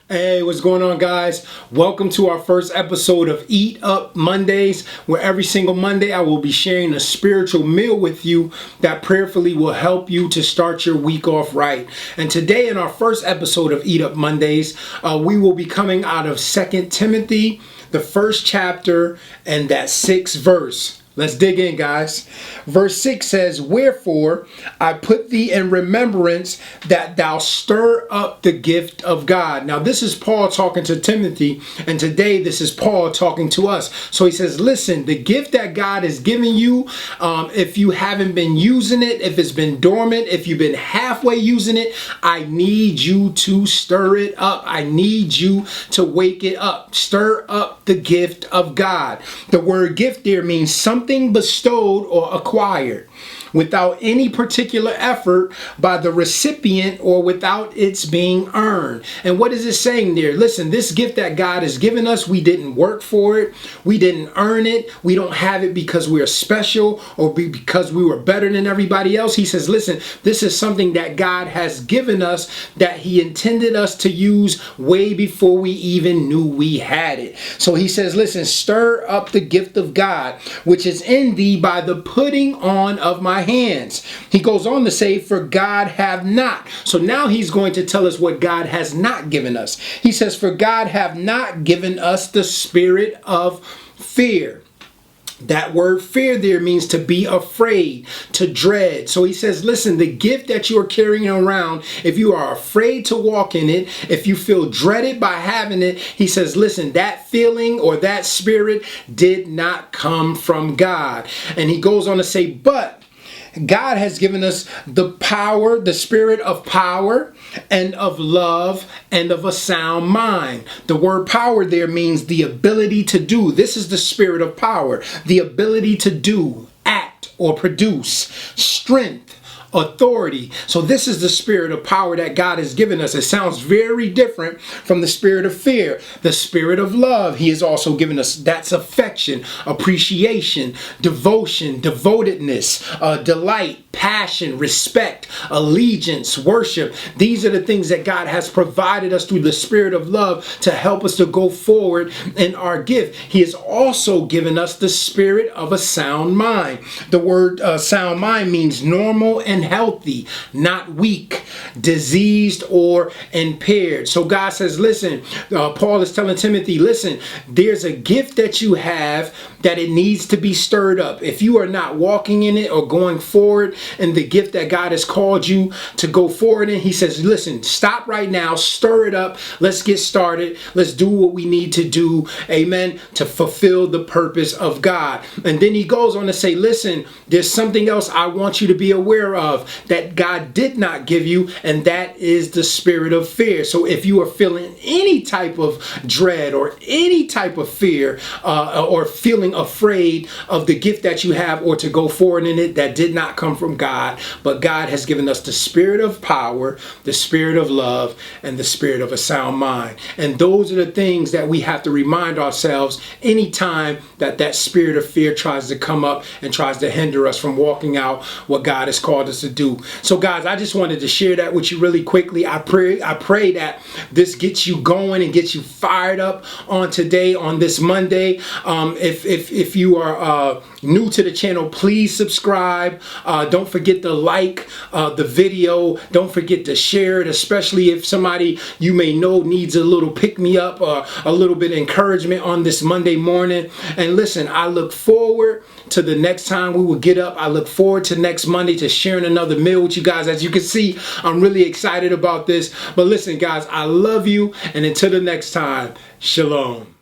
Hey, what's going on, guys? Welcome to our first episode of Eat Up Mondays, where every single Monday I will be sharing a spiritual meal with you that prayerfully will help you to start your week off right. And today, in our first episode of Eat Up Mondays, we will be coming out of 2 Timothy, the first chapter, and that 6th verse. Let's dig in, guys. Verse 6 says, "Wherefore I put thee in remembrance that thou stir up the gift of God." Now, this is Paul talking to Timothy, and today this is Paul talking to us. So he says, listen, the gift that God has given you, if you haven't been using it, if it's been dormant, if you've been halfway using it, I need you to stir it up. I need you to wake it up. Stir up the gift of God. The word gift there means something bestowed or acquired without any particular effort by the recipient or without its being earned. And what is it saying there? Listen, this gift that God has given us, we didn't work for it. We didn't earn it. We don't have it because we're special or because we were better than everybody else. He says, listen, this is something that God has given us that he intended us to use way before we even knew we had it. So he says, listen, stir up the gift of God, which is in thee by the putting on of my hands. He goes on to say, for God have not. So now he's going to tell us what God has not given us. He says, for God have not given us the spirit of fear. That word fear there means to be afraid, to dread. So he says, listen, the gift that you are carrying around, if you are afraid to walk in it, if you feel dreaded by having it, he says, listen, that feeling or that spirit did not come from God. And he goes on to say, but God has given us the power, the spirit of power and of love and of a sound mind. The word power there means the ability to do. This is the spirit of power, the ability to do, act, or produce, strength, authority. So this is the spirit of power that God has given us. It sounds very different from the spirit of fear. The spirit of love he has also given us. That's affection, appreciation, devotion, devotedness, delight, passion, respect, allegiance, worship. These are the things that God has provided us through the spirit of love to help us to go forward in our gift. He has also given us the spirit of a sound mind. The word sound mind means normal and healthy, not weak, diseased, or impaired. So God says, listen, Paul is telling Timothy, listen, there's a gift that you have that it needs to be stirred up. If you are not walking in it or going forward in the gift that God has called you to go forward in, he says, listen, stop right now, stir it up. Let's get started. Let's do what we need to do, amen, to fulfill the purpose of God. And then he goes on to say, listen, there's something else I want you to be aware of that God did not give you, and that is the spirit of fear. So if you are feeling any type of dread or any type of fear or feeling afraid of the gift that you have or to go forward in it, that did not come from God, but God has given us the spirit of power, the spirit of love, and the spirit of a sound mind. And those are the things that we have to remind ourselves anytime that that spirit of fear tries to come up and tries to hinder us from walking out what God has called us to do. So guys, I just wanted to share that with you really quickly. I pray that this gets you going and gets you fired up on today, on this Monday. If you are new to the channel, please subscribe. Don't forget to like the video. Don't forget to share it, especially if somebody you may know needs a little pick-me-up or a little bit of encouragement on this Monday morning. And listen, I look forward to the next time we will get up. I look forward to next Monday to sharing another meal with you guys. As you can see, I'm really excited about this. But listen, guys, I love you. And until the next time, shalom.